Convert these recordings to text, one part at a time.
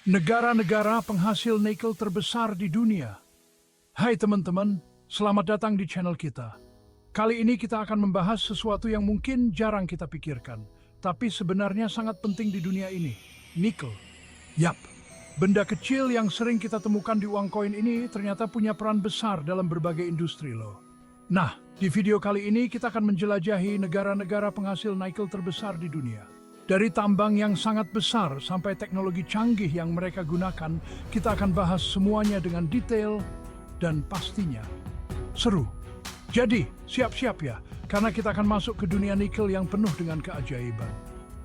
Negara-negara penghasil nikel terbesar di dunia. Hai teman-teman, selamat datang di channel kita. Kali ini kita akan membahas sesuatu yang mungkin jarang kita pikirkan, tapi sebenarnya sangat penting di dunia ini, nikel. Yap, benda kecil yang sering kita temukan di uang koin ini ternyata punya peran besar dalam berbagai industri loh. Nah, di video kali ini kita akan menjelajahi negara-negara penghasil nikel terbesar di dunia. Dari tambang yang sangat besar sampai teknologi canggih yang mereka gunakan, kita akan bahas semuanya dengan detail dan pastinya seru. Jadi, siap-siap ya, karena kita akan masuk ke dunia nikel yang penuh dengan keajaiban.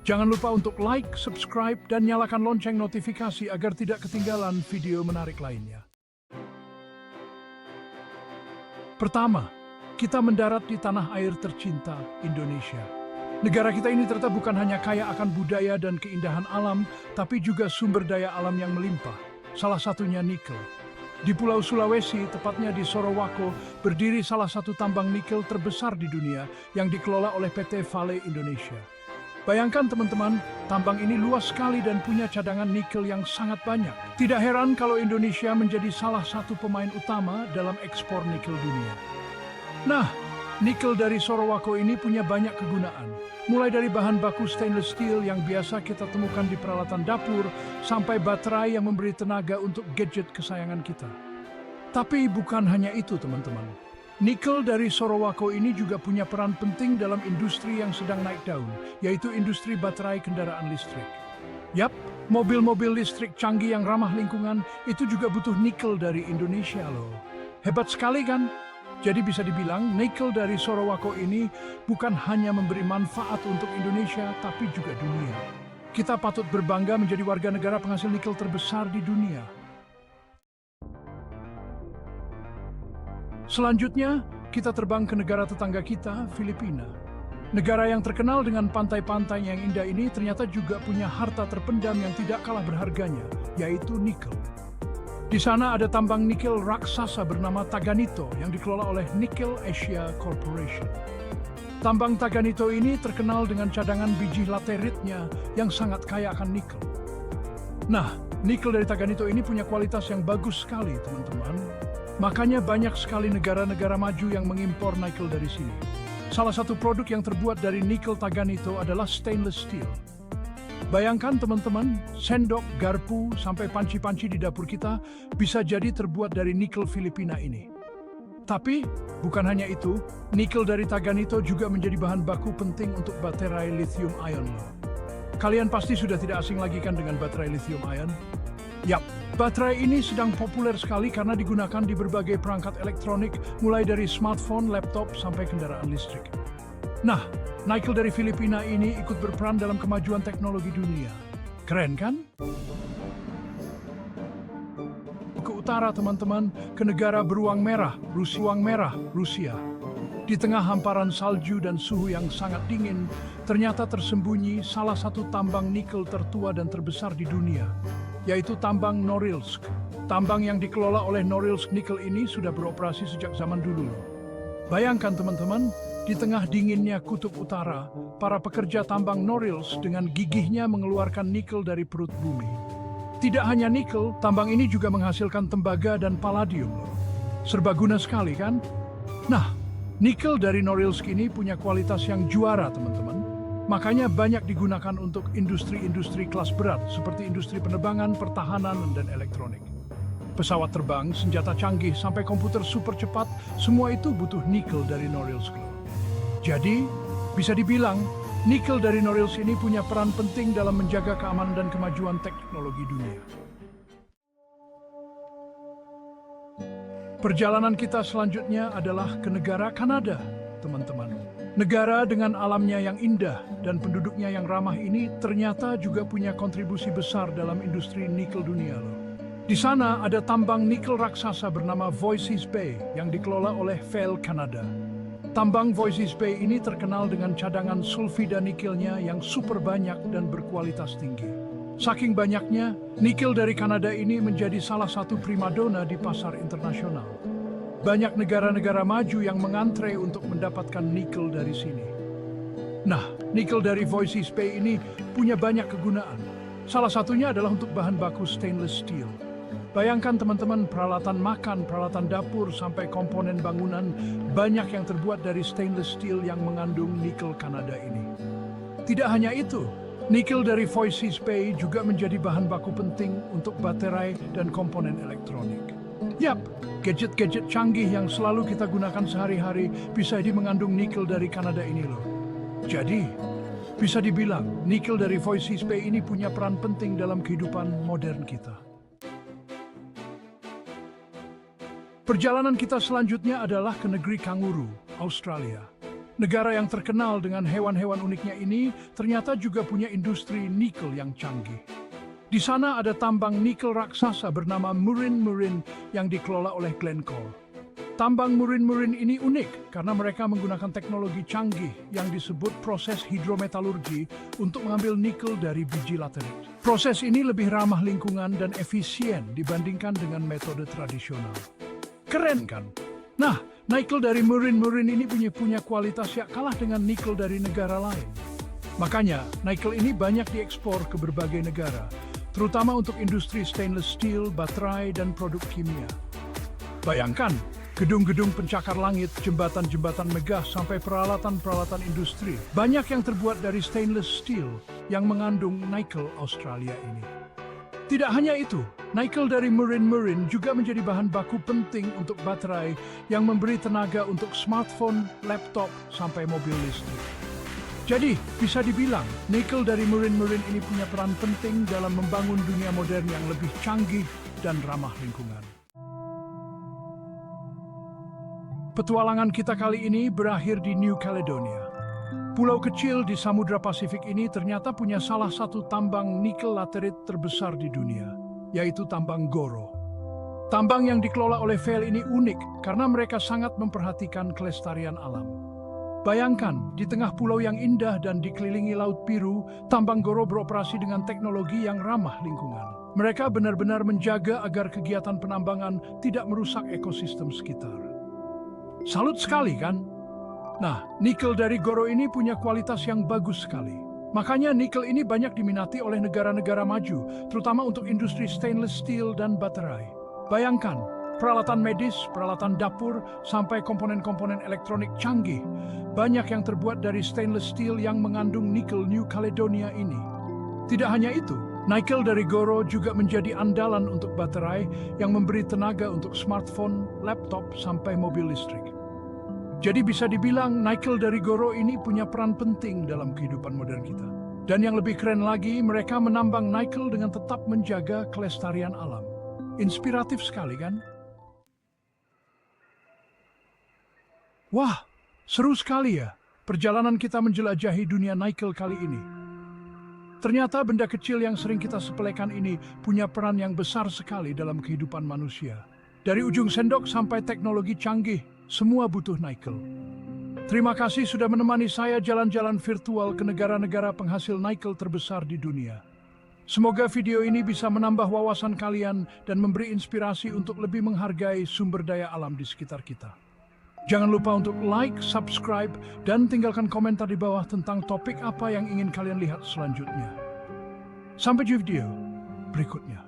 Jangan lupa untuk like, subscribe, dan nyalakan lonceng notifikasi agar tidak ketinggalan video menarik lainnya. Pertama, kita mendarat di tanah air tercinta, Indonesia. Negara kita ini ternyata bukan hanya kaya akan budaya dan keindahan alam, tapi juga sumber daya alam yang melimpah. Salah satunya nikel. Di Pulau Sulawesi, tepatnya di Sorowako, berdiri salah satu tambang nikel terbesar di dunia yang dikelola oleh PT Vale Indonesia. Bayangkan teman-teman, tambang ini luas sekali dan punya cadangan nikel yang sangat banyak. Tidak heran kalau Indonesia menjadi salah satu pemain utama dalam ekspor nikel dunia. Nah, nikel dari Sorowako ini punya banyak kegunaan, mulai dari bahan baku stainless steel yang biasa kita temukan di peralatan dapur, sampai baterai yang memberi tenaga untuk gadget kesayangan kita. Tapi bukan hanya itu teman-teman. Nikel dari Sorowako ini juga punya peran penting dalam industri yang sedang naik daun, yaitu industri baterai kendaraan listrik. Yap, mobil-mobil listrik canggih yang ramah lingkungan itu juga butuh nikel dari Indonesia loh. Hebat sekali kan? Jadi bisa dibilang nikel dari Sorowako ini bukan hanya memberi manfaat untuk Indonesia, tapi juga dunia. Kita patut berbangga menjadi warga negara penghasil nikel terbesar di dunia. Selanjutnya, kita terbang ke negara tetangga kita, Filipina. Negara yang terkenal dengan pantai-pantai yang indah ini ternyata juga punya harta terpendam yang tidak kalah berharganya, yaitu nikel. Di sana ada tambang nikel raksasa bernama Taganito yang dikelola oleh Nickel Asia Corporation. Tambang Taganito ini terkenal dengan cadangan biji lateritnya yang sangat kaya akan nikel. Nah, nikel dari Taganito ini punya kualitas yang bagus sekali, teman-teman. Makanya banyak sekali negara-negara maju yang mengimpor nikel dari sini. Salah satu produk yang terbuat dari nikel Taganito adalah stainless steel. Bayangkan teman-teman, sendok, garpu, sampai panci-panci di dapur kita bisa jadi terbuat dari nikel Filipina ini. Tapi, bukan hanya itu, nikel dari Taganito juga menjadi bahan baku penting untuk baterai lithium ion. Kalian pasti sudah tidak asing lagi kan dengan baterai lithium ion? Yap, baterai ini sedang populer sekali karena digunakan di berbagai perangkat elektronik, mulai dari smartphone, laptop, sampai kendaraan listrik. Nah, nikel dari Filipina ini ikut berperan dalam kemajuan teknologi dunia. Keren kan? Ke utara teman-teman, ke negara beruang merah, Rusia. Di tengah hamparan salju dan suhu yang sangat dingin, ternyata tersembunyi salah satu tambang nikel tertua dan terbesar di dunia, yaitu tambang Norilsk. Tambang yang dikelola oleh Norilsk Nickel ini sudah beroperasi sejak zaman dulu. Bayangkan teman-teman, di tengah dinginnya kutub utara, para pekerja tambang Norilsk dengan gigihnya mengeluarkan nikel dari perut bumi. Tidak hanya nikel, tambang ini juga menghasilkan tembaga dan palladium. Serbaguna sekali kan? Nah, nikel dari Norilsk ini punya kualitas yang juara teman-teman. Makanya banyak digunakan untuk industri-industri kelas berat seperti industri penerbangan, pertahanan, dan elektronik. Pesawat terbang, senjata canggih, sampai komputer super cepat, semua itu butuh nikel dari Norilsk. Jadi, bisa dibilang, nikel dari Norilsk ini punya peran penting dalam menjaga keamanan dan kemajuan teknologi dunia. Perjalanan kita selanjutnya adalah ke negara Kanada, teman-teman. Negara dengan alamnya yang indah dan penduduknya yang ramah ini ternyata juga punya kontribusi besar dalam industri nikel dunia loh. Di sana ada tambang nikel raksasa bernama Voisey's Bay yang dikelola oleh Vale Canada. Tambang Voisey's Bay ini terkenal dengan cadangan sulfida nikelnya yang super banyak dan berkualitas tinggi. Saking banyaknya, nikel dari Kanada ini menjadi salah satu primadona di pasar internasional. Banyak negara-negara maju yang mengantre untuk mendapatkan nikel dari sini. Nah, nikel dari Voisey's Bay ini punya banyak kegunaan. Salah satunya adalah untuk bahan baku stainless steel. Bayangkan teman-teman, peralatan makan, peralatan dapur, sampai komponen bangunan, banyak yang terbuat dari stainless steel yang mengandung nikel Kanada ini. Tidak hanya itu, nikel dari Voisey's Bay juga menjadi bahan baku penting untuk baterai dan komponen elektronik. Yap, gadget-gadget canggih yang selalu kita gunakan sehari-hari bisa mengandung nikel dari Kanada ini loh. Jadi, bisa dibilang nikel dari Voisey's Bay ini punya peran penting dalam kehidupan modern kita. Perjalanan kita selanjutnya adalah ke negeri kanguru, Australia. Negara yang terkenal dengan hewan-hewan uniknya ini ternyata juga punya industri nikel yang canggih. Di sana ada tambang nikel raksasa bernama Murin yang dikelola oleh Glencore. Tambang Murin ini unik karena mereka menggunakan teknologi canggih yang disebut proses hidrometalurgi untuk mengambil nikel dari biji laterit. Proses ini lebih ramah lingkungan dan efisien dibandingkan dengan metode tradisional. Keren kan? Nah, nikel dari Murin ini punya kualitas yang kalah dengan nikel dari negara lain. Makanya, nikel ini banyak diekspor ke berbagai negara, terutama untuk industri stainless steel, baterai, dan produk kimia. Bayangkan, gedung-gedung pencakar langit, jembatan-jembatan megah, sampai peralatan-peralatan industri. Banyak yang terbuat dari stainless steel yang mengandung nikel Australia ini. Tidak hanya itu, nikel dari Murin juga menjadi bahan baku penting untuk baterai yang memberi tenaga untuk smartphone, laptop, sampai mobil listrik. Jadi, bisa dibilang, nikel dari Murin ini punya peran penting dalam membangun dunia modern yang lebih canggih dan ramah lingkungan. Petualangan kita kali ini berakhir di New Caledonia. Pulau kecil di Samudra Pasifik ini ternyata punya salah satu tambang nikel laterit terbesar di dunia, yaitu tambang Goro. Tambang yang dikelola oleh Vail ini unik karena mereka sangat memperhatikan kelestarian alam. Bayangkan, di tengah pulau yang indah dan dikelilingi Laut Biru, tambang Goro beroperasi dengan teknologi yang ramah lingkungan. Mereka benar-benar menjaga agar kegiatan penambangan tidak merusak ekosistem sekitar. Salut sekali kan? Nah, nikel dari Goro ini punya kualitas yang bagus sekali. Makanya nikel ini banyak diminati oleh negara-negara maju, terutama untuk industri stainless steel dan baterai. Bayangkan, peralatan medis, peralatan dapur, sampai komponen-komponen elektronik canggih, banyak yang terbuat dari stainless steel yang mengandung nikel New Caledonia ini. Tidak hanya itu, nikel dari Goro juga menjadi andalan untuk baterai yang memberi tenaga untuk smartphone, laptop, sampai mobil listrik. Jadi bisa dibilang nikel dari Goro ini punya peran penting dalam kehidupan modern kita. Dan yang lebih keren lagi, mereka menambang nikel dengan tetap menjaga kelestarian alam. Inspiratif sekali kan? Wah, seru sekali ya perjalanan kita menjelajahi dunia nikel kali ini. Ternyata benda kecil yang sering kita sepelekan ini punya peran yang besar sekali dalam kehidupan manusia. Dari ujung sendok sampai teknologi canggih, semua butuh nikel. Terima kasih sudah menemani saya jalan-jalan virtual ke negara-negara penghasil nikel terbesar di dunia. Semoga video ini bisa menambah wawasan kalian dan memberi inspirasi untuk lebih menghargai sumber daya alam di sekitar kita. Jangan lupa untuk like, subscribe, dan tinggalkan komentar di bawah tentang topik apa yang ingin kalian lihat selanjutnya. Sampai di video berikutnya.